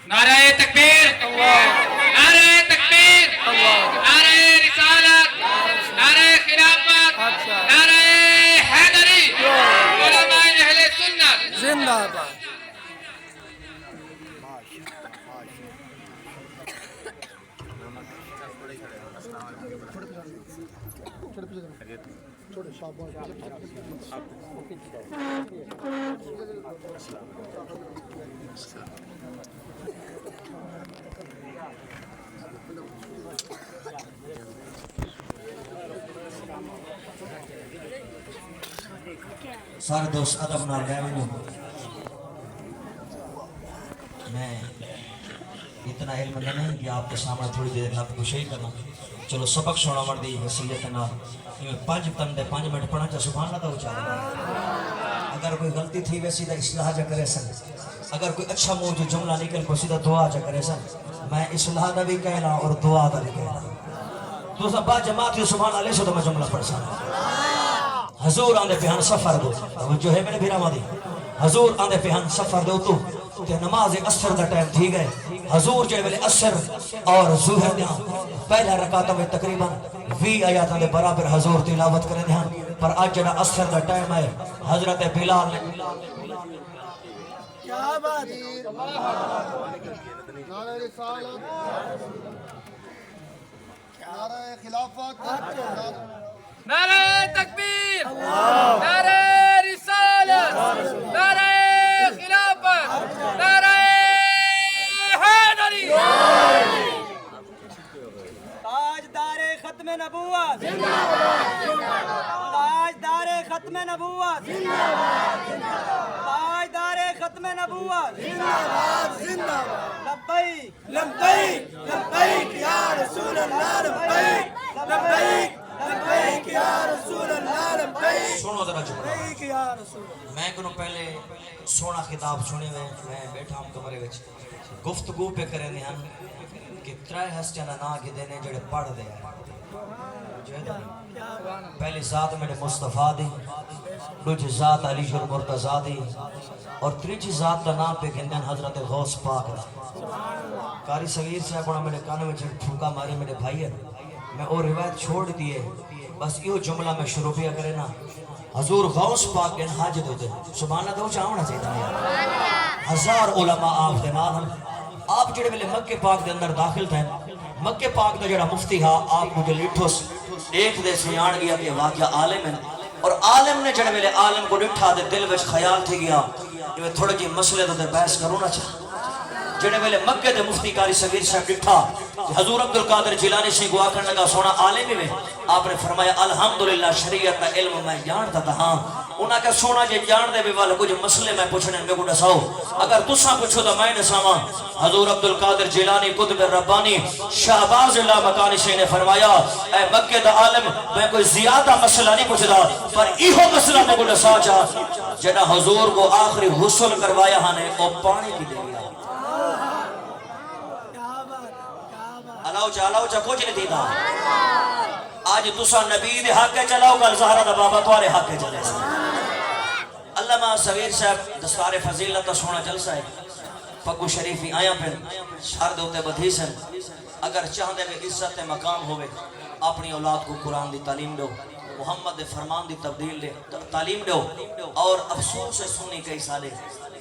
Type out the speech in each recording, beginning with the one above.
नारे तकबीर, नारे तकबीर, नारे रिसालत, नारे खिलाफत, नारे हैदरी, उलमाए अहले सुन्नत जिंदाबाद। सारे दोस्त अदब नाल गए मैनू मैं इतना इल्म नहीं कि आपके सामने थोड़ी देर आप कुछ ही करना चलो सबक सुना दी हैसियत नाल पांच बंदे 5 मिनट पढ़ा चा सुभान अल्लाह तो उचाला अगर कोई गलती थी वैसी दा इस्लाह जा करे सन अगर कोई अच्छा मुंह जो जुमला निकल को सीधा दुआ जा करे सन मैं इस्लाह दा भी कहना और दुआ दा भी कहना तो सब बा जमात जो सुभान अल्लाह से तो मैं जुमला पढ़ सा हजूर आंदे पेहन सफर दो जो है मेरे बिरामा दी हजूर आंदे पेहन सफर दो तू ते नमाज असर दा टाइम थी गए हजूर जे वेले असर और ज़ुहर दा पहला रकात में तकरीबन 20 आयत दे बराबर हजूर तिलावत करे ध्यान पर आज जड़ा असर दा टाइम है हजरत बिलाल ने क्या बात है नारे रिसालत नारे खिलाफत नारे तकबीर, नारे रिसालत, नारे खिलाफत, नारे हैदरी। ताजदारे खत्म नबूवत ताजदारे खत्म नबूवत ताजदारे खत्म नबूवत लब्बैक लब्बैक लब्बैक या रसूल अल्लाह लब्बैक लब्बैक लब्बैक या रसूल अल्लाह लब्बैक सुनो जरा चुप लब्बैक या रसूल मैं को पहले सोना खिताब सुने मैं बैठा हूं कमरे विच गुफ्तगू पे करे ने हम कि त्रै हस्तियां ना के देने जेड़े पढ़ दे पहली जात मेरे मुस्तफा दी दूसरी जात अली शुर मुर्तजा दी और तीसरी जात का नाम पे गिनन हजरत गौस पाक दा कारी सगीर साहब बड़ा मेरे कान में फूंका मारी मेरे भाई है मैं वो रिवायत छोड़ दिए बस यो जुमला में शुरू भी करे ना हजूर गौस पाक के हाजिर होते सुभान अल्लाह तो चाहना चाहिए यार हजार उलमा आप दे नाल आप जेड़े वेले मक्के पाक दे अंदर दाखिल थे मक्के पाक दा जेड़ा मुफ्ती हा आप मुझे लिठोस एक दे सियाण गया कि वाकया आलिम है और आलिम ने जेड़े वेले आलिम को डिठा दे दिल विच ख्याल थी गया कि मैं थोड़े जी मसले तो बहस करूं ना चाह जेड़े वेले मक्के दे मुफ्ती कारी सगीर साहब डिठा हजूर अब्दुल कादिर जिलानी सी गुआ करने लगा सोना आलिम में आपने फरमाया अल्हम्दुलिल्लाह शरीयत का इल्म मैं जानता था हां उन्हें कहा सोना जे जान दे भी वाले कुछ मसले मैं पूछने मेरे को दसाओ अगर तुसा पूछो तो मैं दसावा हजूर अब्दुल कादिर जिलानी कुतुब रब्बानी शाहबाज अल्लाह मकानी से ने फरमाया ए मक्के दा आलिम मैं कोई ज्यादा मसला नहीं पूछदा पर इहो मसला मेरे को दसा चा जेड़ा हजूर को आखिरी हुस्ल करवाया हने ओ पानी की दे गया अलाउ चा कुछ नहीं दीदा आज तुसा नबी दे हक चलाओ कल ज़हरा दा बाबा तुम्हारे हक चले अल्लामा सगीर साहब दस्तार फजीलत दा सोना जलसा है पग्गू शरीफ ही आया फिर शर दे उत्ते बधी सन अगर चाहते वे इज्जत ते मकाम होवे अपनी औलाद को कुरान दी तालीम दो मुहम्मद दे फरमान दी तब्दील दे तालीम दो और अफसोस से सुनी कई साले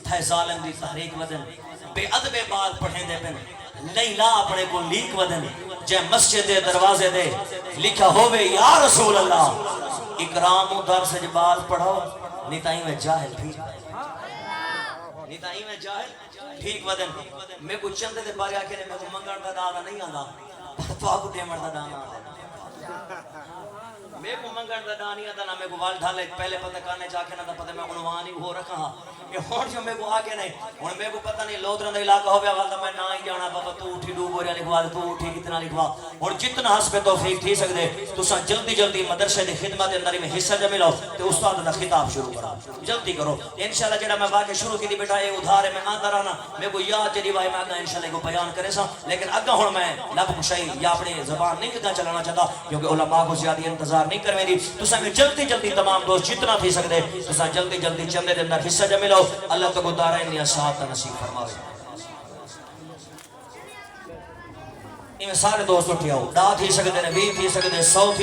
थे जालिम दी तहरीक वदन बेअदबे बाल पढ़ेंदे पेन नहीं ला अपने को लीक वदन जे मस्जिद दे दरवाजे दे लिखा होवे या रसूल अल्लाह इकराम दर्स जबाल पढ़ो निताई में जाहिल ठीक वदन मैं को चंद दे बारे आके मैं को मंगण दा दाना नहीं आंदा तो आपको देमण दा दाना मैं को मंगण दा दानी आंदा ना मैं को वाल ढाले पहले पता करने जाके ना पता मैं उनवान ही हो रखा ये हुन जो मैं को आके नहीं हुन मैं को पता नहीं लोधरा दा इलाका होवे वाल मैं ना ही जाना बाबा तू उठी डूब बोरिया लिखवा तू उठी कितना लिखवा और जितना हस पे तौफीक थी सकदे तुसा जल्दी जल्दी मदरसे दी खिदमत अंदर में हिस्सा जमे लो ते उस्ताद दा खिताब शुरू करो जल्दी करो इंशाल्लाह जेड़ा मैं वाके शुरू की बेटा ये उधार है मैं आंदा रहना मैं को याद जड़ी भाई मैं इंशाल्लाह को बयान करे सा लेकिन अगा हुन मैं लब मुशई या अपनी जुबान नहीं किदा चलाना चाहता क्योंकि उलमा को ज्यादा इंतजार नहीं करवेंदी तुसा में जल्दी जल्दी तमाम दोस्त जितना थी सकदे तुसा जल्दी जल्दी चंदे दे अंदर हिस्सा जमे लो अल्लाह तो दारा इन साथ नसीब फरमावे سارے دوست اٹھے آؤ 10 تھی سکتے ہیں 20 تھی سکتے 100